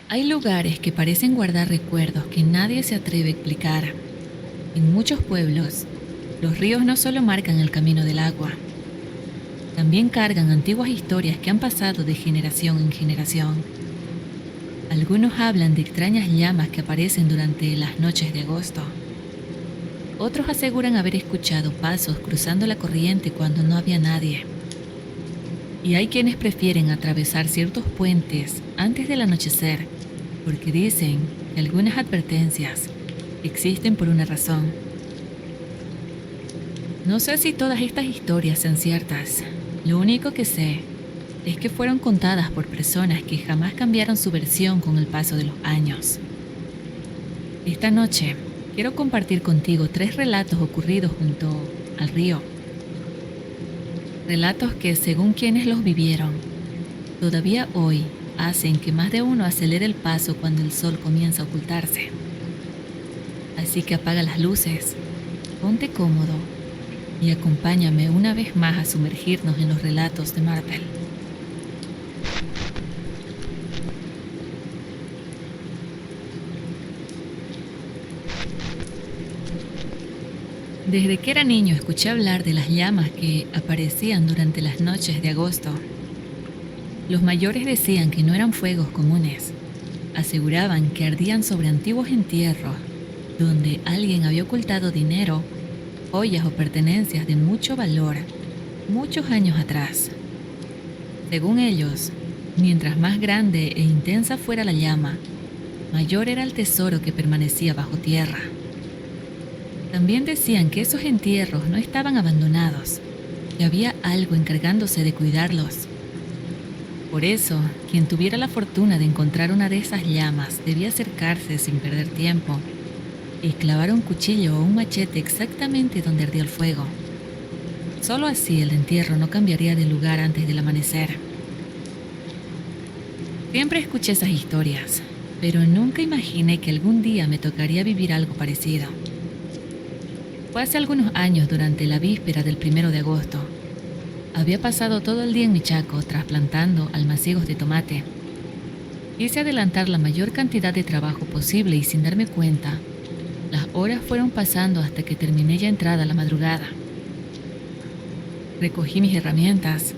Hay lugares que parecen guardar recuerdos que nadie se atreve a explicar. En muchos pueblos, los ríos no solo marcan el camino del agua, también cargan antiguas historias que han pasado de generación en generación. Algunos hablan de extrañas llamas que aparecen durante las noches de agosto. Otros aseguran haber escuchado pasos cruzando la corriente cuando no había nadie. Y hay quienes prefieren atravesar ciertos puentes antes del anochecer, porque dicen que algunas advertencias existen por una razón. No sé si todas estas historias sean ciertas. Lo único que sé es que fueron contadas por personas que jamás cambiaron su versión con el paso de los años. Esta noche quiero compartir contigo 3 relatos ocurridos junto al río. Relatos que, según quienes los vivieron, todavía hoy hacen que más de uno acelere el paso cuando el sol comienza a ocultarse. Así que apaga las luces, ponte cómodo y acompáñame una vez más a sumergirnos en los relatos de Marvel. Desde que era niño escuché hablar de las llamas que aparecían durante las noches de agosto. Los mayores decían que no eran fuegos comunes. Aseguraban que ardían sobre antiguos entierros, donde alguien había ocultado dinero, joyas o pertenencias de mucho valor, muchos años atrás. Según ellos, mientras más grande e intensa fuera la llama, mayor era el tesoro que permanecía bajo tierra. También decían que esos entierros no estaban abandonados, que había algo encargándose de cuidarlos. Por eso, quien tuviera la fortuna de encontrar una de esas llamas debía acercarse sin perder tiempo y clavar un cuchillo o un machete exactamente donde ardía el fuego. Solo así el entierro no cambiaría de lugar antes del amanecer. Siempre escuché esas historias, pero nunca imaginé que algún día me tocaría vivir algo parecido. Fue hace algunos años, durante la víspera del 1 de agosto. Había pasado todo el día en mi chaco trasplantando almacigos de tomate. Quise adelantar la mayor cantidad de trabajo posible y, sin darme cuenta, las horas fueron pasando hasta que terminé ya entrada la madrugada. Recogí mis herramientas,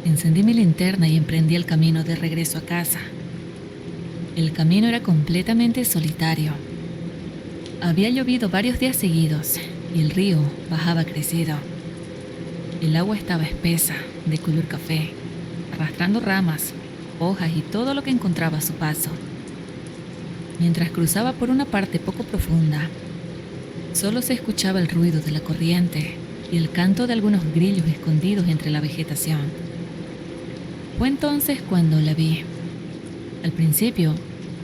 encendí mi linterna y emprendí el camino de regreso a casa. El camino era completamente solitario. Había llovido varios días seguidos y el río bajaba crecido. El agua estaba espesa, de color café, arrastrando ramas, hojas y todo lo que encontraba a su paso. Mientras cruzaba por una parte poco profunda, solo se escuchaba el ruido de la corriente y el canto de algunos grillos escondidos entre la vegetación. Fue entonces cuando la vi. Al principio,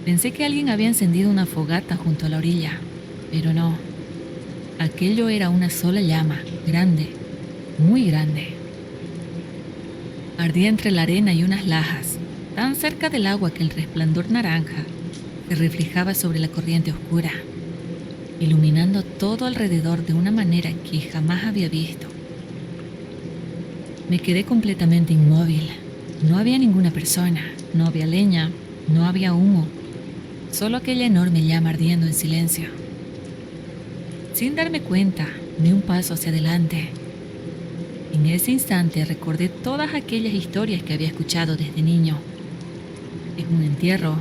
pensé que alguien había encendido una fogata junto a la orilla, pero no. Aquello era una sola llama, grande, muy grande. Ardía entre la arena y unas lajas, tan cerca del agua que el resplandor naranja se reflejaba sobre la corriente oscura, iluminando todo alrededor de una manera que jamás había visto. Me quedé completamente inmóvil. No había ninguna persona, no había leña, no había humo, solo aquella enorme llama ardiendo en silencio. Sin darme cuenta, di un paso hacia adelante. En ese instante recordé todas aquellas historias que había escuchado desde niño. En un entierro,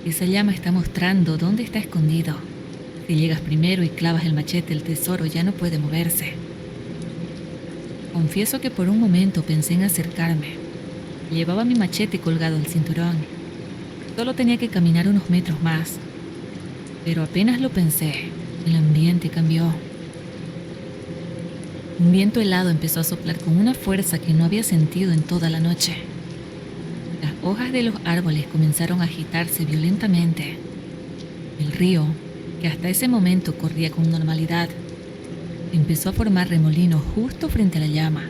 esa llama está mostrando dónde está escondido. Si llegas primero y clavas el machete, el tesoro ya no puede moverse. Confieso que por un momento pensé en acercarme. Llevaba mi machete colgado al cinturón. Solo tenía que caminar unos metros más. Pero apenas lo pensé, el ambiente cambió. Un viento helado empezó a soplar con una fuerza que no había sentido en toda la noche. Las hojas de los árboles comenzaron a agitarse violentamente. El río, que hasta ese momento corría con normalidad, empezó a formar remolinos justo frente a la llama.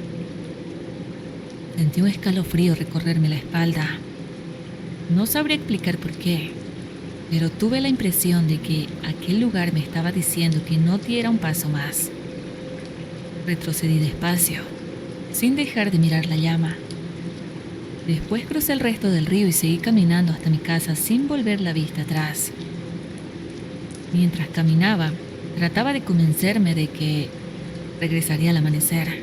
Sentí un escalofrío recorrerme la espalda. No sabría explicar por qué, pero tuve la impresión de que aquel lugar me estaba diciendo que no diera un paso más. Retrocedí despacio, sin dejar de mirar la llama. Después crucé el resto del río y seguí caminando hasta mi casa sin volver la vista atrás. Mientras caminaba, trataba de convencerme de que regresaría al amanecer.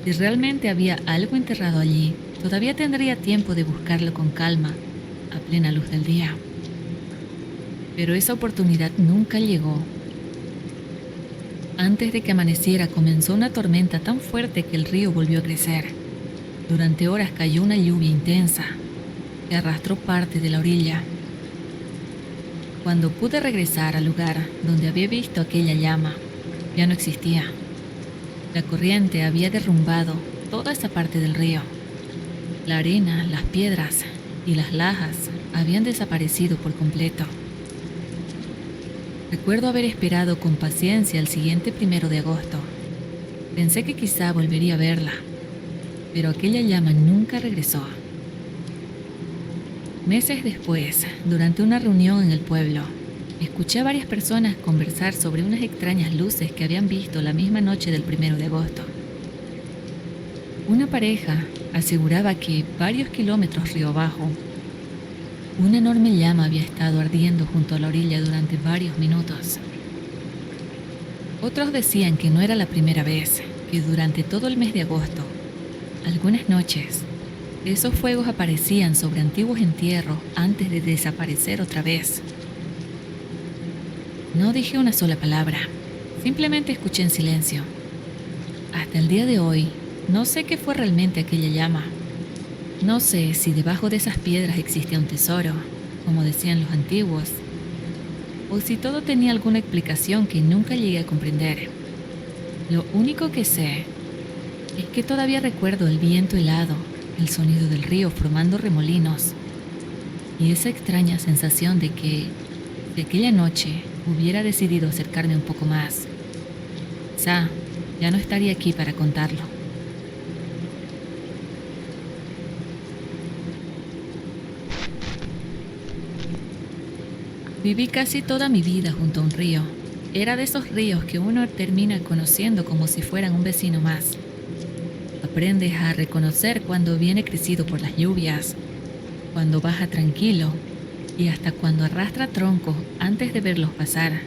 Si realmente había algo enterrado allí, todavía tendría tiempo de buscarlo con calma, a plena luz del día. Pero esa oportunidad nunca llegó. Antes de que amaneciera comenzó una tormenta tan fuerte que el río volvió a crecer. Durante horas cayó una lluvia intensa que arrastró parte de la orilla. Cuando pude regresar al lugar donde había visto aquella llama, ya no existía. La corriente había derrumbado toda esa parte del río. La arena, las piedras y las lajas habían desaparecido por completo. Recuerdo haber esperado con paciencia el siguiente 1 de agosto. Pensé que quizá volvería a verla, pero aquella llama nunca regresó. Meses después, durante una reunión en el pueblo, escuché a varias personas conversar sobre unas extrañas luces que habían visto la misma noche del 1 de agosto. Una pareja aseguraba que varios kilómetros río abajo, una enorme llama había estado ardiendo junto a la orilla durante varios minutos. Otros decían que no era la primera vez, que durante todo el mes de agosto, algunas noches, esos fuegos aparecían sobre antiguos entierros antes de desaparecer otra vez. No dije una sola palabra, simplemente escuché en silencio. Hasta el día de hoy, no sé qué fue realmente aquella llama. No sé si debajo de esas piedras existía un tesoro, como decían los antiguos, o si todo tenía alguna explicación que nunca llegué a comprender. Lo único que sé es que todavía recuerdo el viento helado, el sonido del río formando remolinos y esa extraña sensación de que, si aquella noche hubiera decidido acercarme un poco más, quizá ya no estaría aquí para contarlo. Viví casi toda mi vida junto a un río. Era de esos ríos que uno termina conociendo como si fueran un vecino más. Aprendes a reconocer cuando viene crecido por las lluvias, cuando baja tranquilo y hasta cuando arrastra troncos antes de verlos pasar.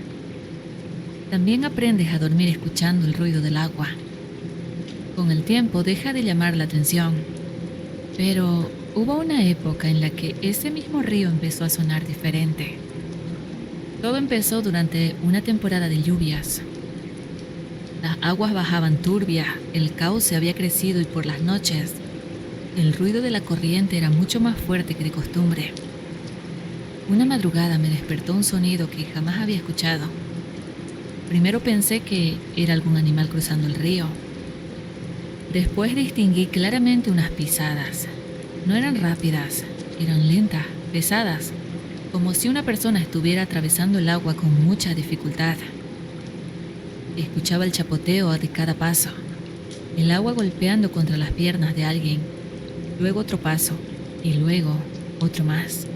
También aprendes a dormir escuchando el ruido del agua. Con el tiempo deja de llamar la atención, pero hubo una época en la que ese mismo río empezó a sonar diferente. Todo empezó durante una temporada de lluvias. Las aguas bajaban turbias, el cauce había crecido y por las noches, el ruido de la corriente era mucho más fuerte que de costumbre. Una madrugada me despertó un sonido que jamás había escuchado. Primero pensé que era algún animal cruzando el río. Después distinguí claramente unas pisadas. No eran rápidas, eran lentas, pesadas, como si una persona estuviera atravesando el agua con mucha dificultad. Escuchaba el chapoteo de cada paso, el agua golpeando contra las piernas de alguien, luego otro paso y luego otro más.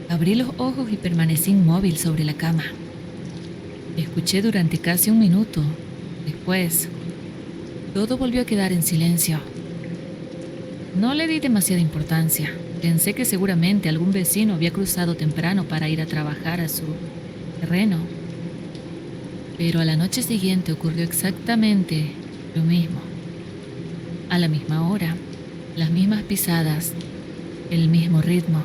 Abrí los ojos y permanecí inmóvil sobre la cama. Escuché durante casi un minuto. Después, todo volvió a quedar en silencio. No le di demasiada importancia. Pensé que seguramente algún vecino había cruzado temprano para ir a trabajar a su terreno. Pero a la noche siguiente ocurrió exactamente lo mismo. A la misma hora, las mismas pisadas, el mismo ritmo.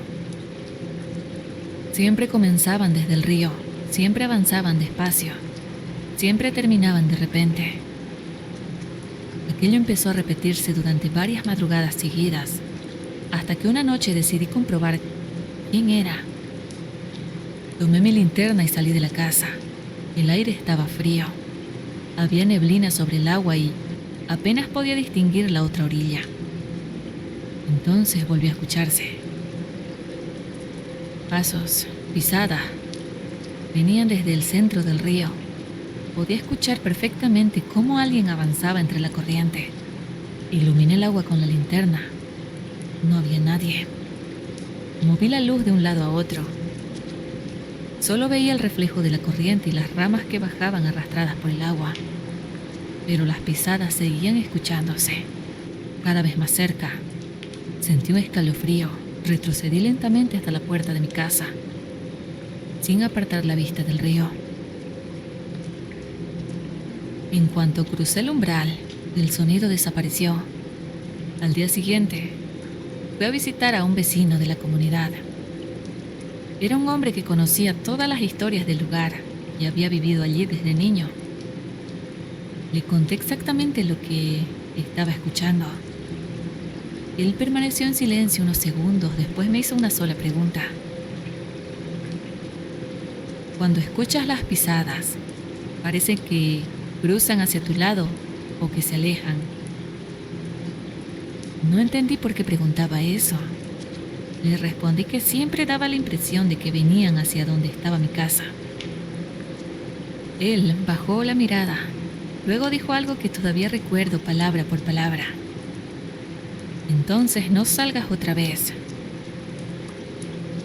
Siempre comenzaban desde el río, siempre avanzaban despacio, siempre terminaban de repente. Aquello empezó a repetirse durante varias madrugadas seguidas, hasta que una noche decidí comprobar quién era. Tomé mi linterna y salí de la casa. El aire estaba frío. Había neblina sobre el agua y apenas podía distinguir la otra orilla. Entonces volvió a escucharse. Pasos, pisadas, venían desde el centro del río. Podía escuchar perfectamente cómo alguien avanzaba entre la corriente. Iluminé el agua con la linterna. No había nadie. Moví la luz de un lado a otro. Solo veía el reflejo de la corriente y las ramas que bajaban arrastradas por el agua. Pero las pisadas seguían escuchándose, cada vez más cerca, Sentí un escalofrío. Retrocedí lentamente hasta la puerta de mi casa, sin apartar la vista del río. En cuanto crucé el umbral, el sonido desapareció. Al día siguiente, fui a visitar a un vecino de la comunidad. Era un hombre que conocía todas las historias del lugar y había vivido allí desde niño. Le conté exactamente lo que estaba escuchando. Él permaneció en silencio unos segundos, después me hizo una sola pregunta. Cuando escuchas las pisadas, parece que cruzan hacia tu lado o que se alejan. No entendí por qué preguntaba eso. Le respondí que siempre daba la impresión de que venían hacia donde estaba mi casa. Él bajó la mirada, luego dijo algo que todavía recuerdo palabra por palabra. Entonces no salgas otra vez.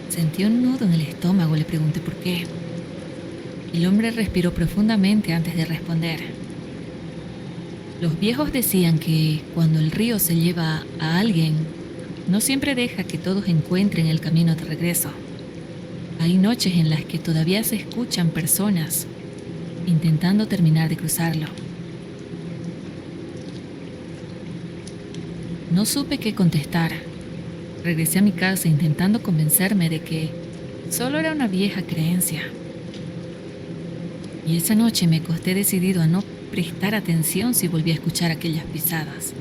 Sentí un nudo en el estómago, le pregunté por qué. El hombre respiró profundamente antes de responder. Los viejos decían que cuando el río se lleva a alguien, no siempre deja que todos encuentren el camino de regreso. Hay noches en las que todavía se escuchan personas intentando terminar de cruzarlo. No supe qué contestar. Regresé a mi casa intentando convencerme de que solo era una vieja creencia. Y esa noche me acosté decidido a no prestar atención si volvía a escuchar aquellas pisadas,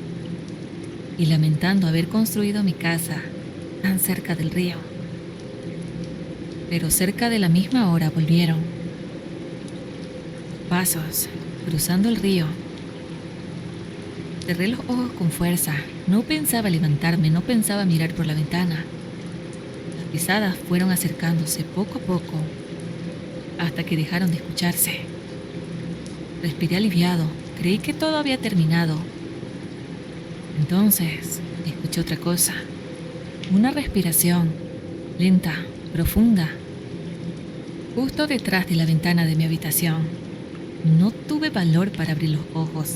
y lamentando haber construido mi casa tan cerca del río. Pero cerca de la misma hora volvieron. Pasos, cruzando el río. Cerré los ojos con fuerza. No pensaba levantarme, no pensaba mirar por la ventana. Las pisadas fueron acercándose poco a poco, hasta que dejaron de escucharse. Respiré aliviado, creí que todo había terminado. Entonces, escuché otra cosa. Una respiración, lenta, profunda, justo detrás de la ventana de mi habitación. No tuve valor para abrir los ojos.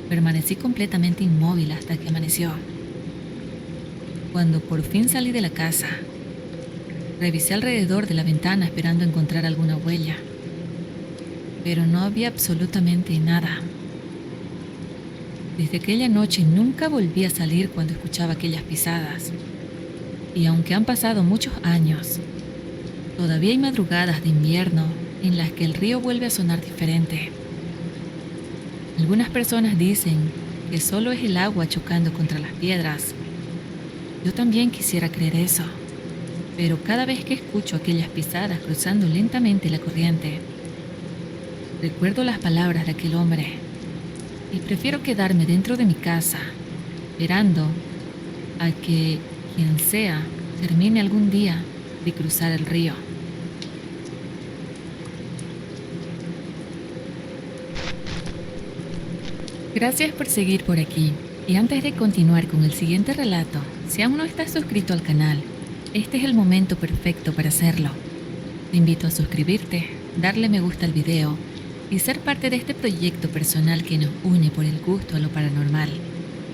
Permanecí completamente inmóvil hasta que amaneció. Cuando por fin salí de la casa, revisé alrededor de la ventana esperando encontrar alguna huella, pero no había absolutamente nada. Desde aquella noche nunca volví a salir cuando escuchaba aquellas pisadas. Y aunque han pasado muchos años, todavía hay madrugadas de invierno en las que el río vuelve a sonar diferente. Algunas personas dicen que solo es el agua chocando contra las piedras. Yo también quisiera creer eso, pero cada vez que escucho aquellas pisadas cruzando lentamente la corriente, recuerdo las palabras de aquel hombre y prefiero quedarme dentro de mi casa, esperando a que quien sea termine algún día de cruzar el río. Gracias por seguir por aquí. Y antes de continuar con el siguiente relato, si aún no estás suscrito al canal, este es el momento perfecto para hacerlo. Te invito a suscribirte, darle me gusta al video y ser parte de este proyecto personal que nos une por el gusto a lo paranormal.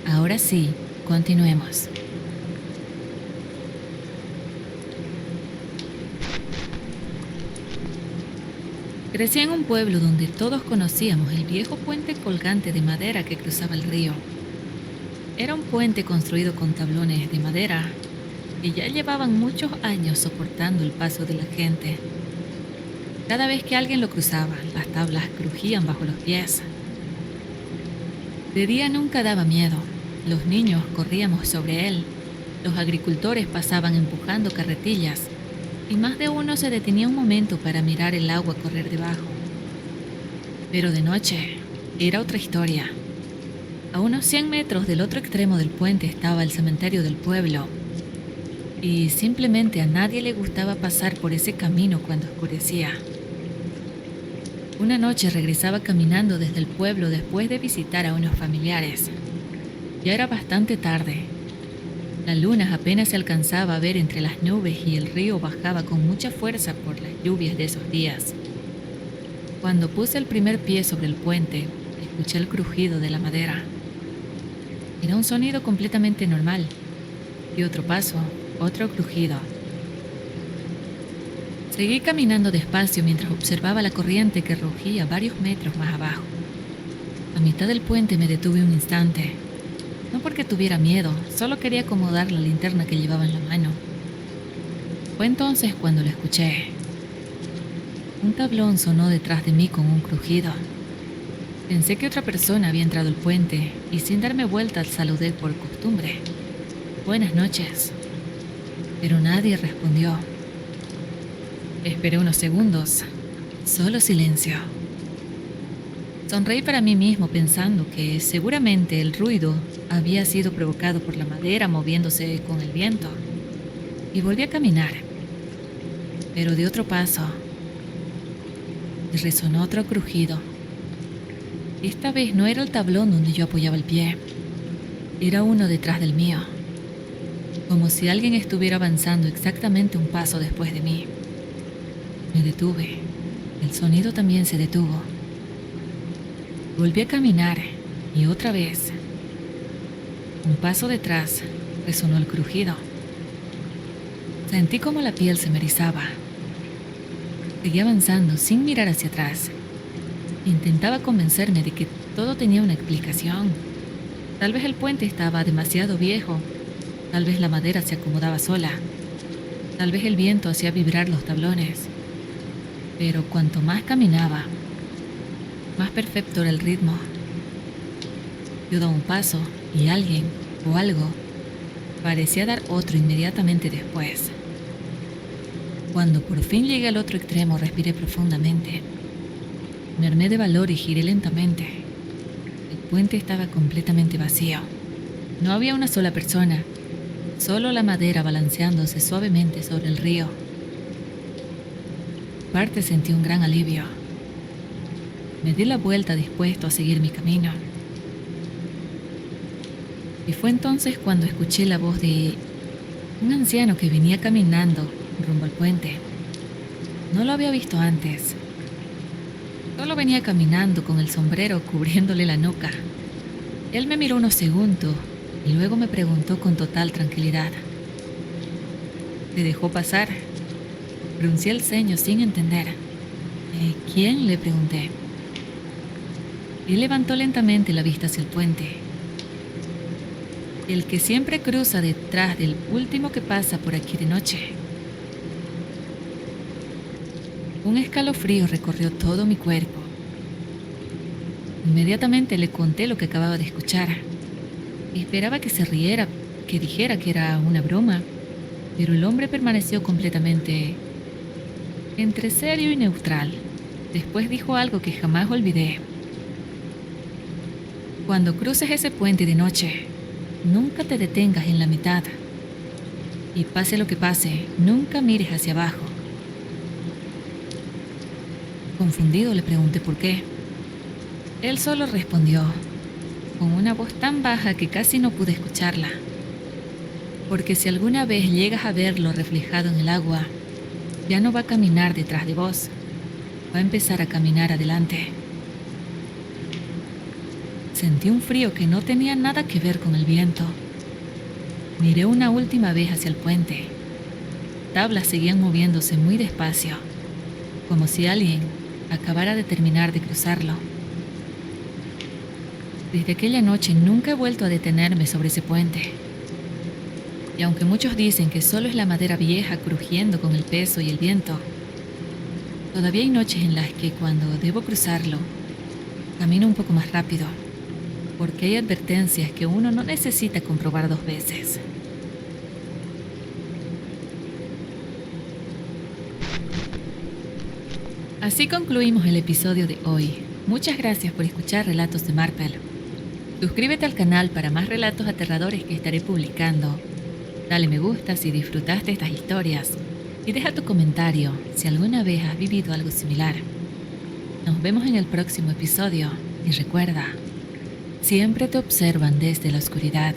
Ahora sí, continuemos. Crecí en un pueblo donde todos conocíamos el viejo puente colgante de madera que cruzaba el río. Era un puente construido con tablones de madera que ya llevaban muchos años soportando el paso de la gente. Cada vez que alguien lo cruzaba, las tablas crujían bajo los pies. De día nunca daba miedo. Los niños corríamos sobre él. Los agricultores pasaban empujando carretillas y más de uno se detenía un momento para mirar el agua correr debajo. Pero de noche era otra historia. A unos 100 metros del otro extremo del puente estaba el cementerio del pueblo, y simplemente a nadie le gustaba pasar por ese camino cuando oscurecía. Una noche regresaba caminando desde el pueblo después de visitar a unos familiares. Ya era bastante tarde. La luna apenas se alcanzaba a ver entre las nubes y el río bajaba con mucha fuerza por las lluvias de esos días. Cuando puse el primer pie sobre el puente, escuché el crujido de la madera. Era un sonido completamente normal, Y otro paso, otro crujido. Seguí caminando despacio mientras observaba la corriente que rugía varios metros más abajo. A mitad del puente me detuve un instante. No porque tuviera miedo, solo quería acomodar la linterna que llevaba en la mano. Fue entonces cuando lo escuché. Un tablón sonó detrás de mí con un crujido. Pensé que otra persona había entrado al puente y sin darme vuelta saludé por costumbre. Buenas noches. Pero nadie respondió. Esperé unos segundos. Solo silencio. Sonreí para mí mismo pensando que seguramente el ruido había sido provocado por la madera moviéndose con el viento. Y volví a caminar. Pero de otro paso. Y resonó otro crujido. Esta vez no era el tablón donde yo apoyaba el pie. Era uno detrás del mío. Como si alguien estuviera avanzando exactamente un paso después de mí. Me detuve. El sonido también se detuvo. Volví a caminar y otra vez. Un paso detrás resonó el crujido. Sentí como la piel se me erizaba. Seguí avanzando sin mirar hacia atrás. Intentaba convencerme de que todo tenía una explicación. Tal vez el puente estaba demasiado viejo. Tal vez la madera se acomodaba sola. Tal vez el viento hacía vibrar los tablones. Pero cuanto más caminaba, más perfecto era el ritmo. Yo daba un paso y alguien o algo parecía dar otro inmediatamente después. Cuando por fin llegué al otro extremo, respiré profundamente. Me armé de valor y giré lentamente. El puente estaba completamente vacío. No había una sola persona, solo la madera balanceándose suavemente sobre el río. En parte sentí un gran alivio. Me di la vuelta dispuesto a seguir mi camino. Y fue entonces cuando escuché la voz de un anciano que venía caminando rumbo al puente. No lo había visto antes. Solo venía caminando con el sombrero cubriéndole la nuca. Él me miró unos segundos y luego me preguntó con total tranquilidad. ¿Te dejó pasar? Fruncé el ceño sin entender. ¿Quién?, le pregunté. Él levantó lentamente la vista hacia el puente. El que siempre cruza detrás del último que pasa por aquí de noche. Un escalofrío recorrió todo mi cuerpo. Inmediatamente le conté lo que acababa de escuchar. Esperaba que se riera, que dijera que era una broma, pero el hombre permaneció completamente entre serio y neutral. Después dijo algo que jamás olvidé. Cuando cruces ese puente de noche, nunca te detengas en la mitad. Y pase lo que pase, nunca mires hacia abajo. Confundido le pregunté por qué. Él solo respondió, con una voz tan baja que casi no pude escucharla. Porque si alguna vez llegas a verlo reflejado en el agua, ya no va a caminar detrás de vos, va a empezar a caminar adelante. Sentí un frío que no tenía nada que ver con el viento. Miré una última vez hacia el puente. Tablas seguían moviéndose muy despacio, como si alguien acabara de terminar de cruzarlo. Desde aquella noche nunca he vuelto a detenerme sobre ese puente. Y aunque muchos dicen que solo es la madera vieja crujiendo con el peso y el viento, todavía hay noches en las que cuando debo cruzarlo, camino un poco más rápido, porque hay advertencias que uno no necesita comprobar dos veces. Así concluimos el episodio de hoy. Muchas gracias por escuchar Relatos de Marpel. Suscríbete al canal para más relatos aterradores que estaré publicando. Dale me gusta si disfrutaste estas historias y deja tu comentario si alguna vez has vivido algo similar. Nos vemos en el próximo episodio y recuerda, siempre te observan desde la oscuridad.